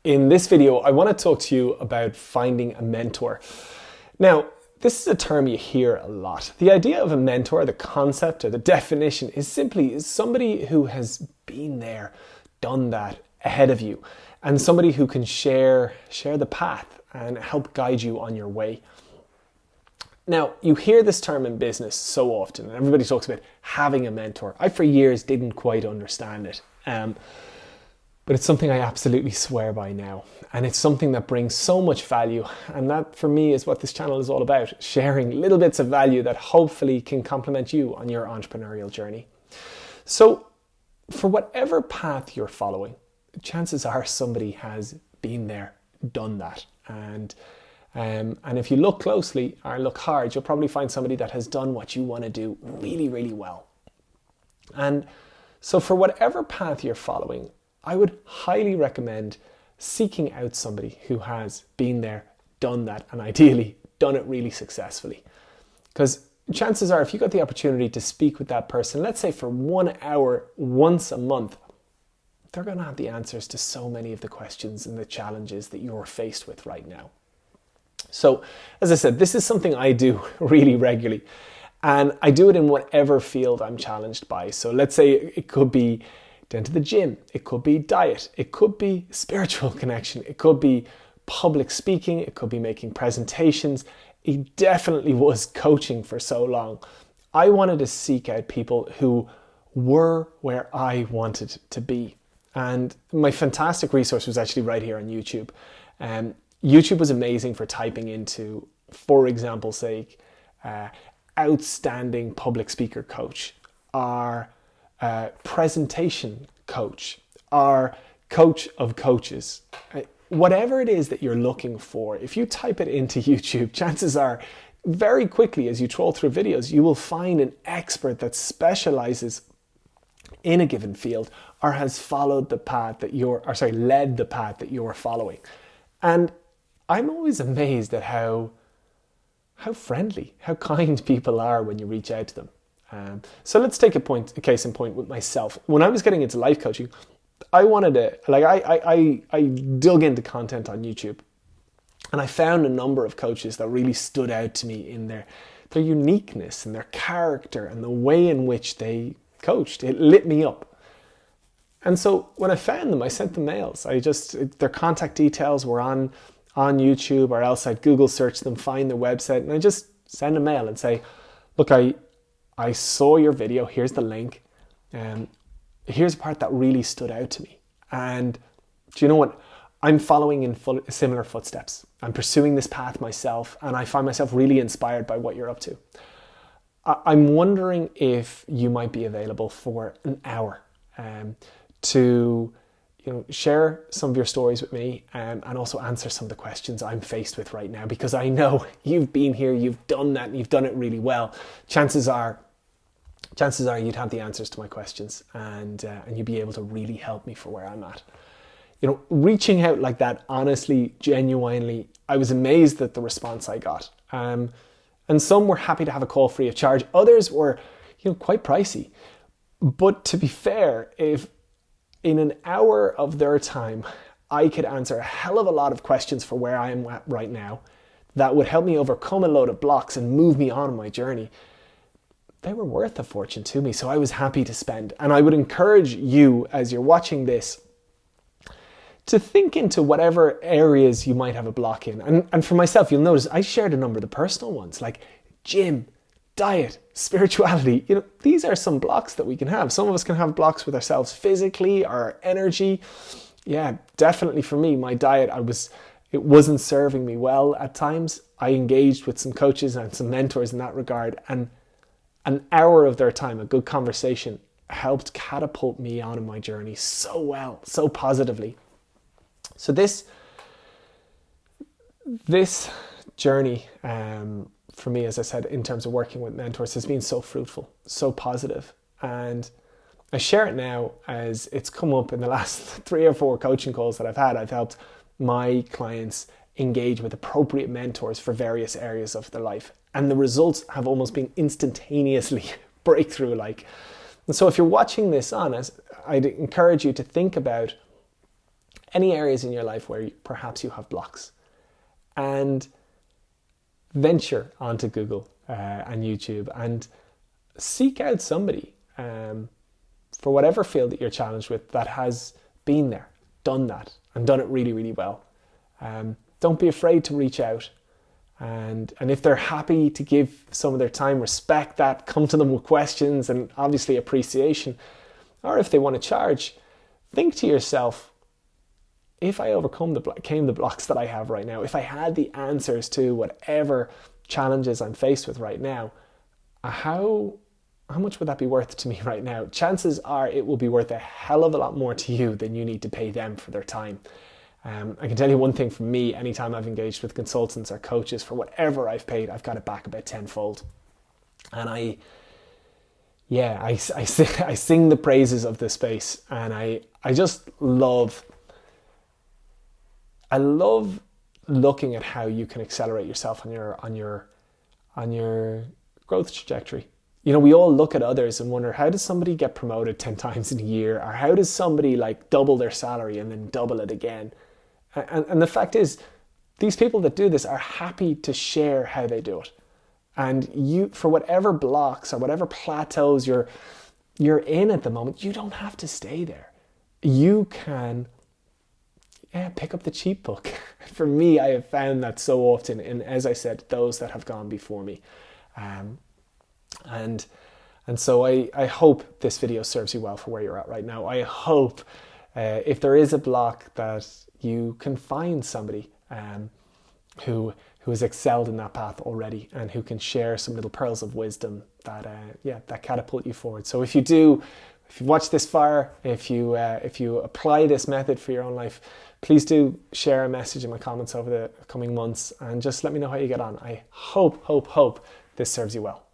In this video, I want to talk to you about finding a mentor. Now, this is a term you hear a lot. The idea of a mentor, the concept or the definition is simply somebody who has been there, done that ahead of you, and somebody who can share the path and help guide you on your way. Now, you hear this term in business so often, and everybody talks about having a mentor. I, for years, didn't quite understand it. But it's something I absolutely swear by now. And it's something that brings so much value. And that, for me, is what this channel is all about. Sharing little bits of value that hopefully can complement you on your entrepreneurial journey. So, for whatever path you're following, chances are somebody has been there, done that. And if you look closely or look hard, you'll probably find somebody that has done what you want to do really, really well. And so for whatever path you're following, I would highly recommend seeking out somebody who has been there, done that, and ideally done it really successfully. Because chances are, if you got the opportunity to speak with that person, let's say for 1 hour once a month, they're going to have the answers to so many of the questions and the challenges that you're faced with right now. So, as I said, this is something I do really regularly. And I do it in whatever field I'm challenged by. So let's say it could be down to the gym, it could be diet, it could be spiritual connection, it could be public speaking, it could be making presentations. It definitely was coaching for so long. I wanted to seek out people who were where I wanted to be. And my fantastic resource was actually right here on YouTube. YouTube was amazing for typing into, for example's sake, outstanding public speaker coach, or presentation coach, or coach of coaches. Whatever it is that you're looking for, if you type it into YouTube, chances are very quickly as you troll through videos, you will find an expert that specializes in a given field or has followed the path that led the path that you're following. And I'm always amazed at how friendly, how kind people are when you reach out to them. So let's take a case in point with myself. When I was getting into life coaching, I wanted to, I dug into content on YouTube, and I found a number of coaches that really stood out to me in their uniqueness and their character and the way in which they coached. It lit me up. And so when I found them, I sent them mails. Their contact details were on YouTube, or else I'd Google search them, find their website, and I just send a mail and say, look, I saw your video, here's the link, and here's a part that really stood out to me. And do you know what? I'm following in similar footsteps. I'm pursuing this path myself, and I find myself really inspired by what you're up to. I'm wondering if you might be available for an hour to share some of your stories with me, and also answer some of the questions I'm faced with right now, because I know you've been here, you've done that, and you've done it really well. Chances are you'd have the answers to my questions, and you'd be able to really help me for where I'm at. Reaching out like that, honestly, genuinely, I was amazed at the response I got. And some were happy to have a call free of charge. Others were, quite pricey. But to be fair, if in an hour of their time, I could answer a hell of a lot of questions for where I am at right now, that would help me overcome a load of blocks and move me on my journey, they were worth a fortune to me. So I was happy to spend. And I would encourage you, as you're watching this, to think into whatever areas you might have a block in. And for myself, you'll notice I shared a number of the personal ones, like gym, diet, spirituality. These are some blocks that we can have. Some of us can have blocks with ourselves physically, our energy. Yeah, definitely for me, my diet, it wasn't serving me well at times. I engaged with some coaches and some mentors in that regard, and an hour of their time, a good conversation, helped catapult me on in my journey so well, so positively. So this journey, for me, as I said, in terms of working with mentors, has been so fruitful, so positive. And I share it now as it's come up in the last 3 or 4 coaching calls that I've had. I've helped my clients engage with appropriate mentors for various areas of their life. And the results have almost been instantaneously breakthrough-like. And so if you're watching this I'd encourage you to think about any areas in your life where perhaps you have blocks, and venture onto Google and YouTube and seek out somebody for whatever field that you're challenged with that has been there, done that, and done it really, really well. Don't be afraid to reach out. And if they're happy to give some of their time, respect that, come to them with questions and obviously appreciation. Or if they want to charge, think to yourself, if I overcame the blocks that I have right now, if I had the answers to whatever challenges I'm faced with right now, how much would that be worth to me right now? Chances are it will be worth a hell of a lot more to you than you need to pay them for their time. I can tell you one thing from me, anytime I've engaged with consultants or coaches, for whatever I've paid, I've got it back about tenfold. And I sing the praises of this space, and I just love looking at how you can accelerate yourself on your growth trajectory. You know, we all look at others and wonder, how does somebody get promoted 10 times in a year? Or how does somebody like double their salary and then double it again? And the fact is, these people that do this are happy to share how they do it. And you, for whatever blocks or whatever plateaus you're in at the moment, you don't have to stay there. You can pick up the cheap book. For me, I have found that so often in, as I said, those that have gone before me. And so I hope this video serves you well for where you're at right now. I hope if there is a block that you can find somebody who has excelled in that path already and who can share some little pearls of wisdom that catapult you forward. So if you watch this far, if you apply this method for your own life, please do share a message in my comments over the coming months and just let me know how you get on. I hope this serves you well.